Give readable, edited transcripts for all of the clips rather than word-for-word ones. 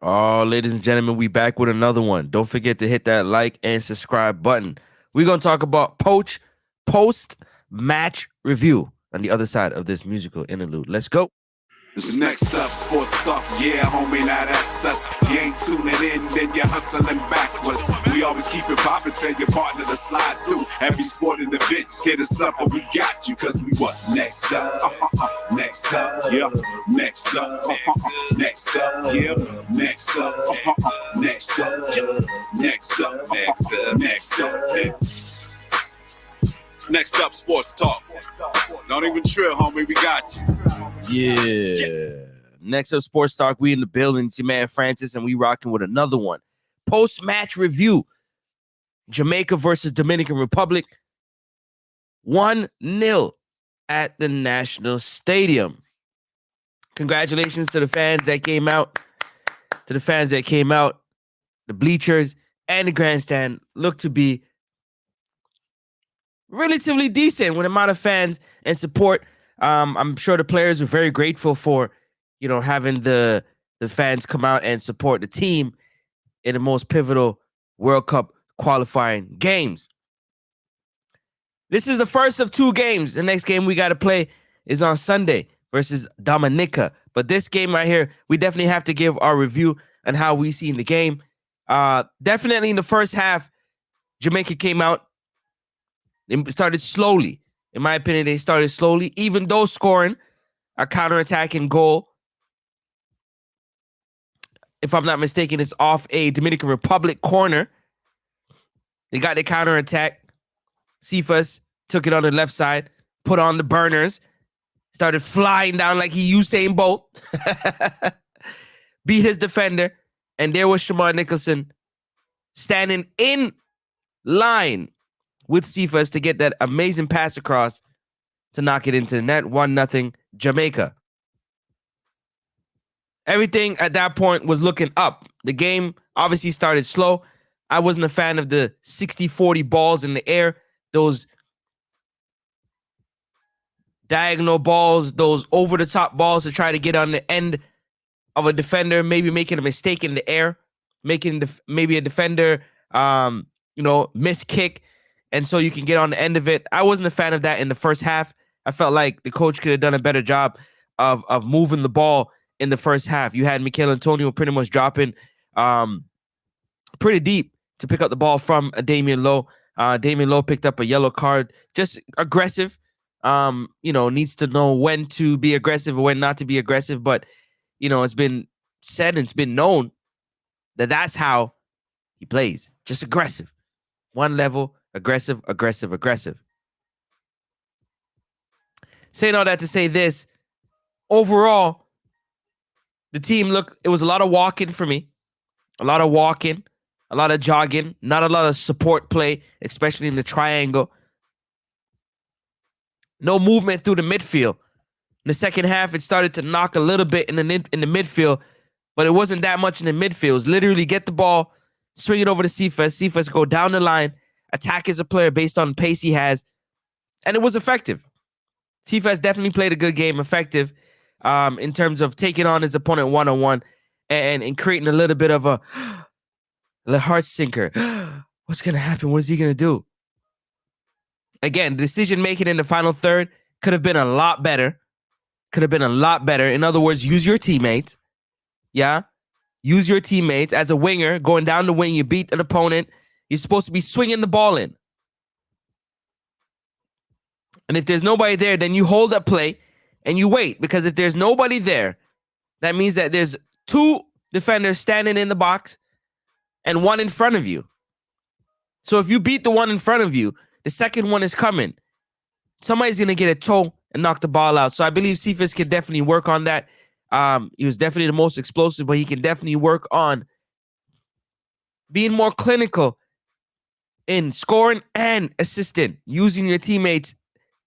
Oh, ladies and gentlemen, we back with another one. Don't forget to hit that like and subscribe button. We're gonna talk about post match review on the other side of this musical interlude. Let's go. It's next up, sports talk, yeah, homie, now that's us. You ain't tuning in, then you're hustling backwards. We always keep it poppin', tell your partner to slide through. Every sporting event, hit us up and we got you. Cause we what? Next up, next up, yeah, next up, next up, yeah, next up, next up, yeah, next up, next up. Next up, sports talk. Don't even trill, homie, we got you. Yeah. Next up, sports talk. We in the building. It's your man Francis, and we rocking with another one. Post-match review. Jamaica versus Dominican Republic. 1-0 at the National Stadium. Congratulations to the fans that came out. The bleachers and the grandstand look to be relatively decent with amount of fans and support. I'm sure the players are very grateful for, having the fans come out and support the team in the most pivotal World Cup qualifying games. This is the first of 2 games. The next game we got to play is on Sunday versus Dominica. But this game right here, we definitely have to give our review on how we seen the game. Definitely in the first half, Jamaica came out. They started slowly. In my opinion, they started slowly, even though scoring a counterattacking goal. If I'm not mistaken, it's off a Dominican Republic corner. They got the counterattack. Cephas took it on the left side, put on the burners, started flying down like he Usain Bolt, beat his defender, and there was Shamar Nicholson standing in line with Cephas to get that amazing pass across to knock it into the net. 1-0 Jamaica. Everything at that point was looking up. The game obviously started slow. I wasn't a fan of the 60-40 balls in the air. Those diagonal balls, those over-the-top balls to try to get on the end of a defender, maybe making a mistake in the air, making maybe a defender, miss kick, and so you can get on the end of it. I wasn't a fan of that in the first half. I felt like the coach could have done a better job of moving the ball in the first half. You had Michail Antonio pretty much dropping pretty deep to pick up the ball from Damian Lowe. Damian Lowe picked up a yellow card. Just aggressive. Needs to know when to be aggressive or when not to be aggressive. But, it's been said and it's been known that that's how he plays. Just aggressive. One level, aggressive. Saying all that to say this, overall, the team it was a lot of walking for me. A lot of walking, a lot of jogging, not a lot of support play, especially in the triangle. No movement through the midfield. In the second half, it started to knock a little bit in the midfield, but it wasn't that much in the midfield. It was literally get the ball, swing it over to Cephas. Cephas go down the line, attack as a player based on the pace he has, and it was effective. Cephas definitely played a good game, effective in terms of taking on his opponent one-on-one and creating a little bit of a heart sinker. What's going to happen? What is he going to do? Again, decision making in the final third could have been a lot better. In other words, use your teammates. Yeah. Use your teammates as a winger going down the wing. You beat an opponent. You're supposed to be swinging the ball in. And if there's nobody there, then you hold up play and you wait. Because if there's nobody there, that means that there's 2 defenders standing in the box and 1 in front of you. So if you beat the one in front of you, the second one is coming. Somebody's going to get a toe and knock the ball out. So I believe Cephas can definitely work on that. He was definitely the most explosive, but he can definitely work on being more clinical in scoring and assisting, using your teammates,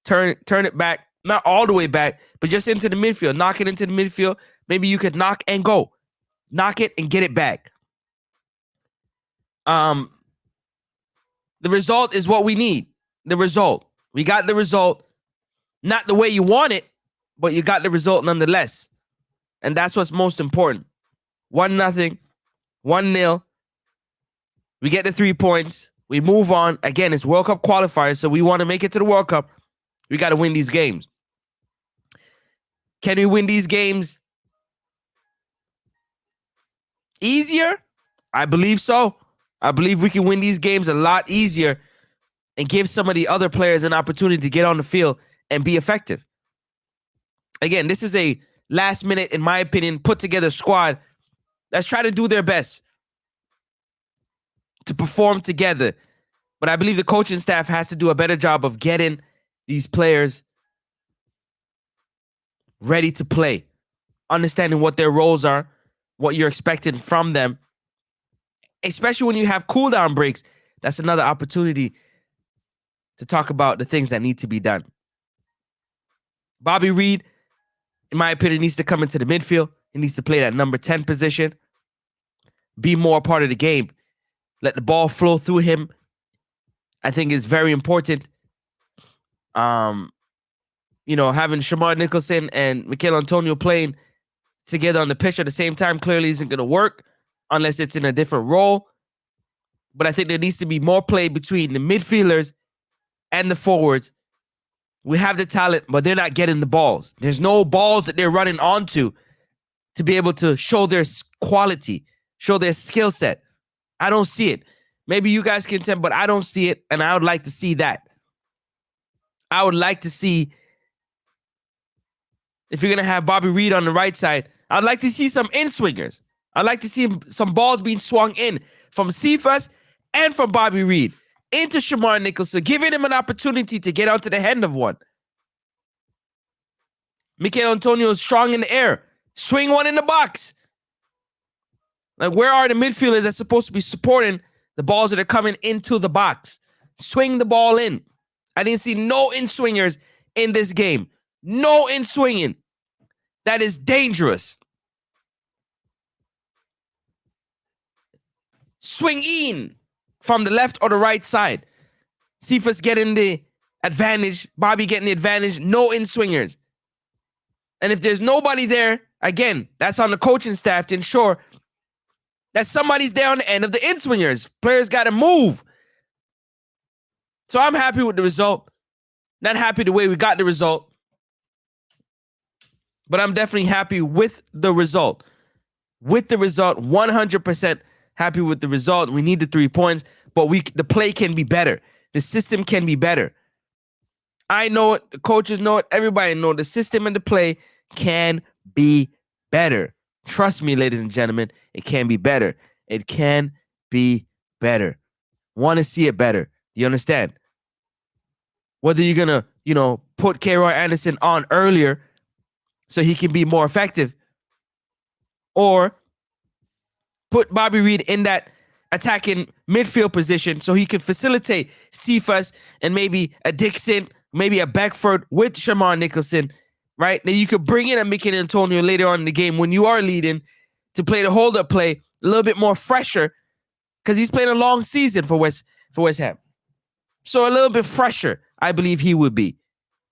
turn it back, not all the way back, but just into the midfield, knock it into the midfield. Maybe you could knock and go, knock it and get it back. The result is what we need. The result. We got the result. Not the way you want it, but you got the result nonetheless. And that's what's most important. 1-0 1-0. We get the 3 points. We move on. Again, it's World Cup qualifiers, so we want to make it to the World Cup. We got to win these games. Can we win these games easier? I believe so. I believe we can win these games a lot easier and give some of the other players an opportunity to get on the field and be effective. Again, this is a last minute, in my opinion, put together squad that's trying to do their best to perform together. But I believe the coaching staff has to do a better job of getting these players ready to play, understanding what their roles are, what you're expecting from them, especially when you have cool-down breaks. That's another opportunity to talk about the things that need to be done. Bobby Reed, in my opinion, needs to come into the midfield. He needs to play that number 10 position, be more a part of the game, let the ball flow through him. I think is very important. Having Shamar Nicholson and Mikel Antonio playing together on the pitch at the same time clearly isn't going to work unless it's in a different role. But I think there needs to be more play between the midfielders and the forwards. We have the talent, but they're not getting the balls. There's no balls that they're running onto to be able to show their quality, show their skill set. I don't see it. Maybe you guys can tell, but I don't see it, and I would like to see that. I would like to see, if you're going to have Bobby Reed on the right side, I'd like to see some in-swingers. I'd like to see some balls being swung in from Cephas and from Bobby Reed into Shamar Nicholson, giving him an opportunity to get onto the end of one. Mikel Antonio is strong in the air. Swing one in the box. Like, where are the midfielders that's supposed to be supporting the balls that are coming into the box? Swing the ball in. I didn't see no in-swingers in this game. No in-swinging. That is dangerous. Swing in from the left or the right side. Cephas getting the advantage. Bobby getting the advantage. No in-swingers. And if there's nobody there, again, that's on the coaching staff to ensure that somebody's there on the end of the in-swingers. Players got to move. So I'm happy with the result. Not happy the way we got the result. But I'm definitely happy with the result. With the result, 100% happy with the result. We need the 3 points, but the play can be better. The system can be better. I know it. The coaches know it. Everybody know it. The system and the play can be better. Trust me, ladies and gentlemen, it can be better. It can be better. Want to see it better. You understand? Whether you're going to, put K-Roy Anderson on earlier so he can be more effective, or put Bobby Reed in that attacking midfield position so he can facilitate Cephas and maybe a Dixon, maybe a Beckford with Shamar Nicholson, right? Then you could bring in a Mikel Antonio later on in the game when you are leading to play the hold-up play a little bit more fresher, because he's playing a long season for West Ham. So a little bit fresher, I believe he would be.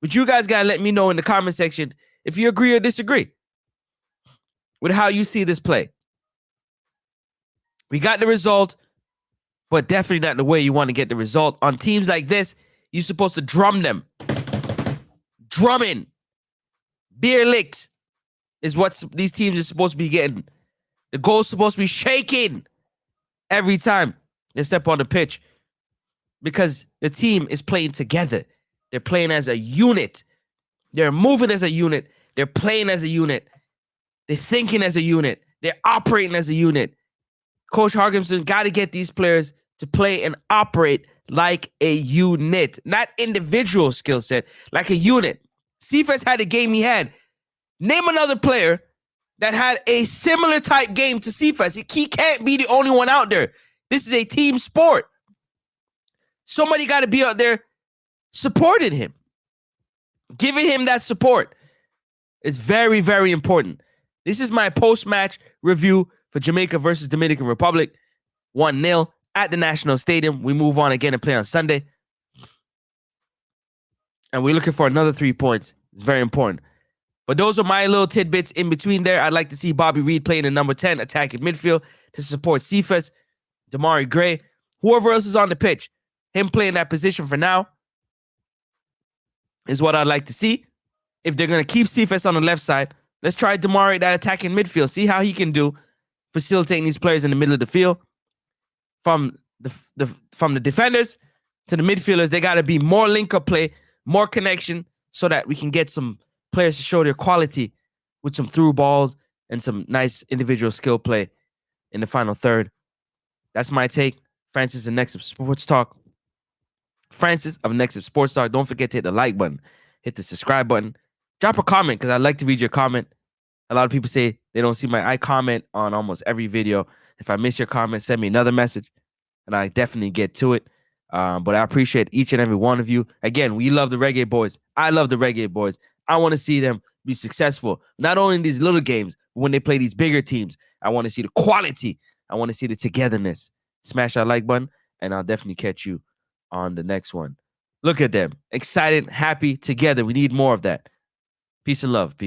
But you guys got to let me know in the comment section if you agree or disagree with how you see this play. We got the result, but definitely not the way you want to get the result. On teams like this, you're supposed to drum them. Drumming. Beer licks is what these teams are supposed to be getting. The goal's supposed to be shaking every time they step on the pitch, because the team is playing together. They're playing as a unit. They're moving as a unit. They're playing as a unit. They're thinking as a unit. They're operating as a unit. Coach Hargimson got to get these players to play and operate like a unit, not individual skill set, like a unit. Cephas had a game he had. Name another player that had a similar type game to Cephas. He can't be the only one out there. This is a team sport. Somebody got to be out there supporting him, giving him that support. It's very, very important. This is my post-match review for Jamaica versus Dominican Republic. 1-0 at the National Stadium. We move on again and play on Sunday. And we're looking for another 3 points. It's very important. But those are my little tidbits in between there. I'd like to see Bobby Reed playing in number 10, attacking midfield to support Cephas, Damari Gray, whoever else is on the pitch. Him playing that position for now is what I'd like to see. If they're going to keep Cephas on the left side, let's try Damari that attacking midfield. See how he can do facilitating these players in the middle of the field. From the defenders to the midfielders, they got to be more link-up play, more connection, so that we can get some players to show their quality with some through balls and some nice individual skill play in the final third. That's my take. Francis and Next Up Sports Talk. Francis of Next Up Sports Talk. Don't forget to hit the like button, hit the subscribe button, drop a comment because I'd like to read your comment. A lot of people say they don't see I comment on almost every video. If I miss your comment, send me another message and I definitely get to it. But I appreciate each and every one of you. Again, we love the Reggae Boys. I love the Reggae Boys. I want to see them be successful, not only in these little games, but when they play these bigger teams. I want to see the quality. I want to see the togetherness. Smash that like button, and I'll definitely catch you on the next one. Look at them. Excited, happy, together. We need more of that. Peace and love. Peace.